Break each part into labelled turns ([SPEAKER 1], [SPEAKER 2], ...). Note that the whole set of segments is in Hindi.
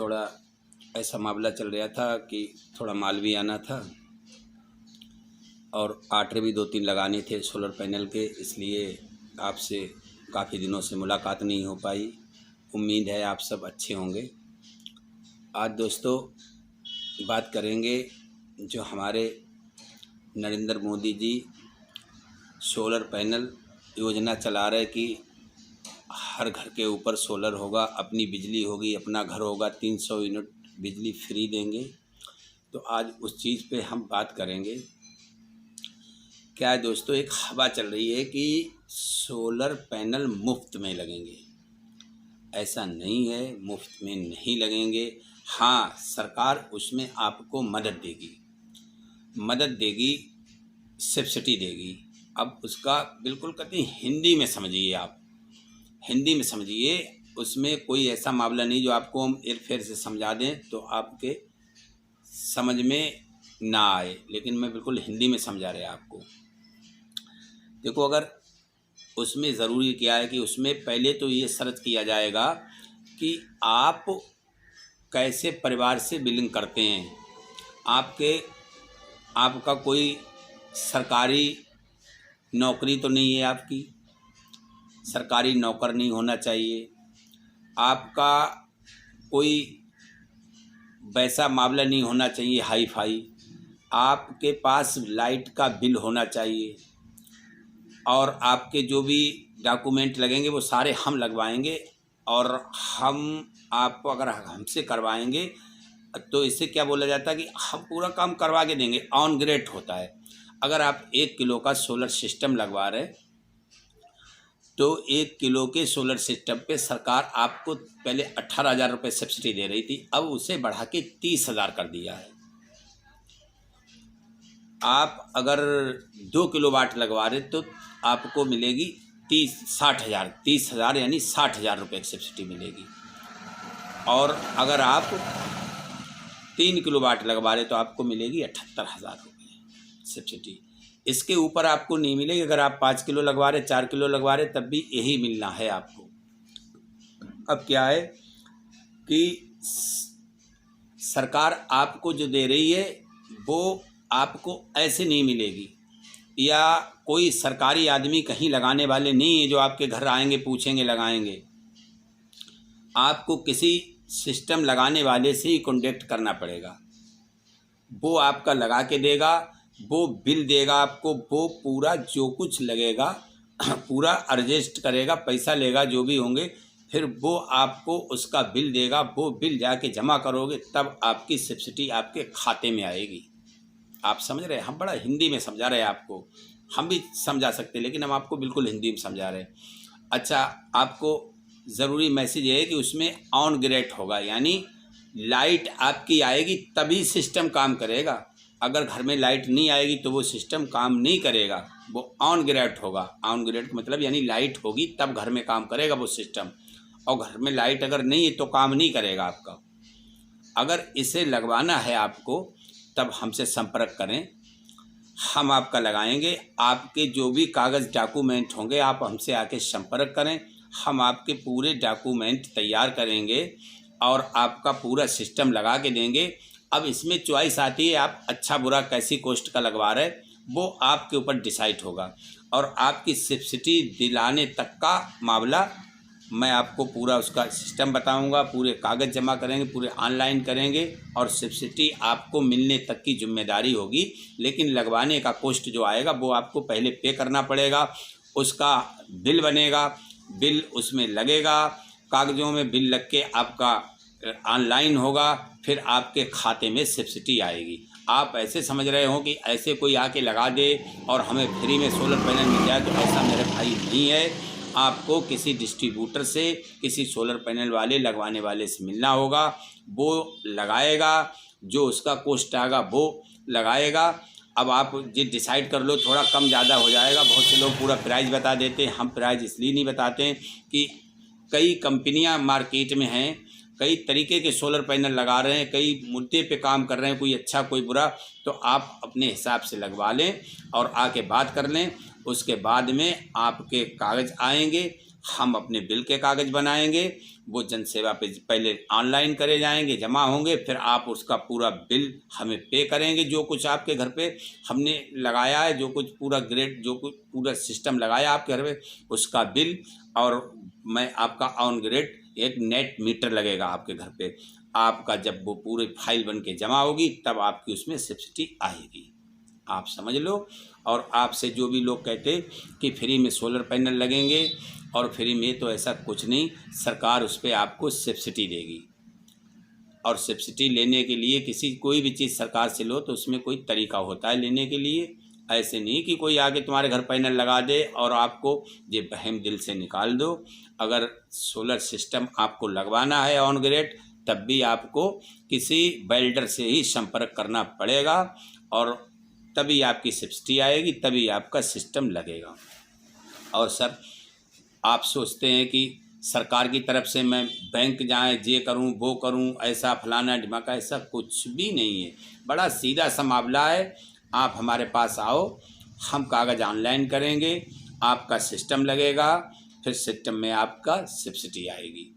[SPEAKER 1] थोड़ा ऐसा मामला चल रहा था कि थोड़ा माल भी आना था और आर्डर भी 2-3 लगाने थे सोलर पैनल के, इसलिए आपसे काफ़ी दिनों से मुलाकात नहीं हो पाई। उम्मीद है आप सब अच्छे होंगे। आज दोस्तों बात करेंगे जो हमारे नरेंद्र मोदी जी सोलर पैनल योजना चला रहे कि हर घर के ऊपर सोलर होगा, अपनी बिजली होगी, अपना घर होगा, 300 यूनिट बिजली फ्री देंगे। तो आज उस चीज़ पे हम बात करेंगे। क्या है दोस्तों, एक हवा चल रही है कि सोलर पैनल मुफ्त में लगेंगे। ऐसा नहीं है, मुफ्त में नहीं लगेंगे। हाँ, सरकार उसमें आपको मदद देगी, सब्सिडी देगी। अब उसका बिल्कुल कहते हैं हिंदी में समझिए, आप हिंदी में समझिए। उसमें कोई ऐसा मामला नहीं जो आपको हम एक फेर से समझा दें तो आपके समझ में ना आए, लेकिन मैं बिल्कुल हिंदी में समझा रहा आपको। देखो, अगर उसमें ज़रूरी क्या है कि उसमें पहले तो ये शर्त किया जाएगा कि आप कैसे परिवार से बिलिंग करते हैं। आपका कोई सरकारी नौकरी तो नहीं है, आपकी सरकारी नौकर नहीं होना चाहिए। आपका कोई वैसा मामला नहीं होना चाहिए हाई फाई। आपके पास लाइट का बिल होना चाहिए और आपके जो भी डॉक्यूमेंट लगेंगे वो सारे हम लगवाएंगे। और हम आपको अगर हमसे करवाएंगे तो इससे क्या बोला जाता है कि हम पूरा काम करवा के देंगे। ऑन ग्रेड होता है। अगर आप 1 किलो का सोलर सिस्टम लगवा रहे तो 1 किलो के सोलर सिस्टम पे सरकार आपको पहले 18,000 रुपये सब्सिडी दे रही थी, अब उसे बढ़ा के 30,000 कर दिया है। आप अगर 2 किलोवाट लगवा रहे तो आपको मिलेगी 30,000 यानी 60,000 रुपये की सब्सिडी मिलेगी। और अगर आप 3 किलोवाट लगवा रहे तो आपको मिलेगी 78,000 रुपये सब्सिडी। इसके ऊपर आपको नहीं मिलेगी। अगर आप 5 किलो लगवा रहे, 4 किलो लगवा रहे, तब भी यही मिलना है आपको। अब क्या है कि सरकार आपको जो दे रही है वो आपको ऐसे नहीं मिलेगी, या कोई सरकारी आदमी कहीं लगाने वाले नहीं है जो आपके घर आएंगे पूछेंगे लगाएंगे। आपको किसी सिस्टम लगाने वाले से ही कॉन्टेक्ट करना पड़ेगा। वो आपका लगा के देगा, वो बिल देगा आपको, वो पूरा जो कुछ लगेगा पूरा एडजस्ट करेगा, पैसा लेगा जो भी होंगे, फिर वो आपको उसका बिल देगा। वो बिल जाके जमा करोगे तब आपकी सब्सिडी आपके खाते में आएगी। आप समझ रहे हैं? हम बड़ा हिंदी में समझा रहे हैं आपको। हम भी समझा सकते हैं लेकिन हम आपको बिल्कुल हिंदी में समझा रहे हैं। अच्छा, आपको ज़रूरी मैसेज ये है कि उसमें ऑन ग्रेड होगा, यानी लाइट आपकी आएगी तभी सिस्टम काम करेगा। अगर घर में लाइट नहीं आएगी तो वो सिस्टम काम नहीं करेगा। वो ऑन ग्रेड होगा। ऑन ग्रेड का मतलब यानी लाइट होगी तब घर में काम करेगा वो सिस्टम, और घर में लाइट अगर नहीं है तो काम नहीं करेगा आपका। अगर इसे लगवाना है आपको तब हमसे संपर्क करें, हम आपका लगाएंगे। आपके जो भी कागज़ डॉक्यूमेंट होंगे आप हमसे आके संपर्क करें, हम आपके पूरे डॉक्यूमेंट तैयार करेंगे और आपका पूरा सिस्टम लगा के देंगे। अब इसमें चॉइस आती है, आप अच्छा बुरा कैसी कॉस्ट का लगवा रहे, वो आपके ऊपर डिसाइड होगा। और आपकी सब्सिडी दिलाने तक का मामला मैं आपको पूरा उसका सिस्टम बताऊंगा। पूरे कागज़ जमा करेंगे, पूरे ऑनलाइन करेंगे और सब्सिडी आपको मिलने तक की जिम्मेदारी होगी। लेकिन लगवाने का कॉस्ट जो आएगा वो आपको पहले पे करना पड़ेगा। उसका बिल बनेगा, बिल उसमें लगेगा, कागज़ों में बिल लग के आपका ऑनलाइन होगा, फिर आपके खाते में सब्सिडी आएगी। आप ऐसे समझ रहे हो कि ऐसे कोई आके लगा दे और हमें फ्री में सोलर पैनल मिल जाए, तो ऐसा मेरे भाई नहीं है। आपको किसी डिस्ट्रीब्यूटर से, किसी सोलर पैनल वाले लगवाने वाले से मिलना होगा। वो लगाएगा, जो उसका कॉस्ट आएगा वो लगाएगा। अब आप ये डिसाइड कर लो, थोड़ा कम ज़्यादा हो जाएगा। बहुत से लोग पूरा प्राइस बता देते हैं, हम प्राइस इसलिए नहीं बताते हैं कि कई कंपनियां मार्केट में हैं, कई तरीके के सोलर पैनल लगा रहे हैं, कई मुद्दे पे काम कर रहे हैं, कोई अच्छा कोई बुरा। तो आप अपने हिसाब से लगवा लें और आके बात कर लें। उसके बाद में आपके कागज़ आएंगे, हम अपने बिल के कागज़ बनाएंगे, वो जन सेवा पे पहले ऑनलाइन करे जाएंगे, जमा होंगे, फिर आप उसका पूरा बिल हमें पे करेंगे। जो कुछ आपके घर पे हमने लगाया है, जो कुछ पूरा ग्रेड, जो कुछ पूरा सिस्टम लगाया आपके घर पे, उसका बिल, और मैं आपका ऑन ग्रेड एक नेट मीटर लगेगा आपके घर पे। आपका जब वो पूरी फाइल बन के जमा होगी तब आपकी उसमें सब्सिडी आएगी, आप समझ लो। और आपसे जो भी लोग कहते कि फ्री में सोलर पैनल लगेंगे और फ्री में, तो ऐसा कुछ नहीं, सरकार उस पर आपको सब्सिडी देगी। और सब्सिडी लेने के लिए कोई भी चीज़ सरकार से लो तो उसमें कोई तरीका होता है लेने के लिए। ऐसे नहीं कि कोई आगे तुम्हारे घर पैनल लगा दे और आपको ये बहम दिल से निकाल दो। अगर सोलर सिस्टम आपको लगवाना है ऑन ग्रिड, तब भी आपको किसी वेल्डर से ही संपर्क करना पड़ेगा, और तभी आपकी सब्सिडी आएगी, तभी आपका सिस्टम लगेगा। और सर, आप सोचते हैं कि सरकार की तरफ से मैं बैंक जाए, ये करूं, वो करूं, ऐसा फलाना ढिमाका, ऐसा कुछ भी नहीं है। बड़ा सीधा सा मामला है। आप हमारे पास आओ, हम कागज़ ऑनलाइन करेंगे, आपका सिस्टम लगेगा, फिर सिस्टम में आपका सब्सिडी आएगी।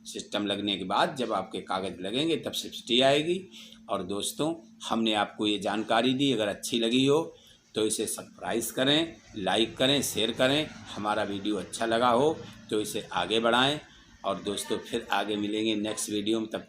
[SPEAKER 1] सिस्टम लगने के बाद जब आपके कागज़ लगेंगे तब सब्सिडी आएगी। और दोस्तों, हमने आपको ये जानकारी दी, अगर अच्छी लगी हो तो इसे सब्सक्राइब करें, लाइक करें, शेयर करें। हमारा वीडियो अच्छा लगा हो तो इसे आगे बढ़ाएं। और दोस्तों, फिर आगे मिलेंगे नेक्स्ट वीडियो में, तब तक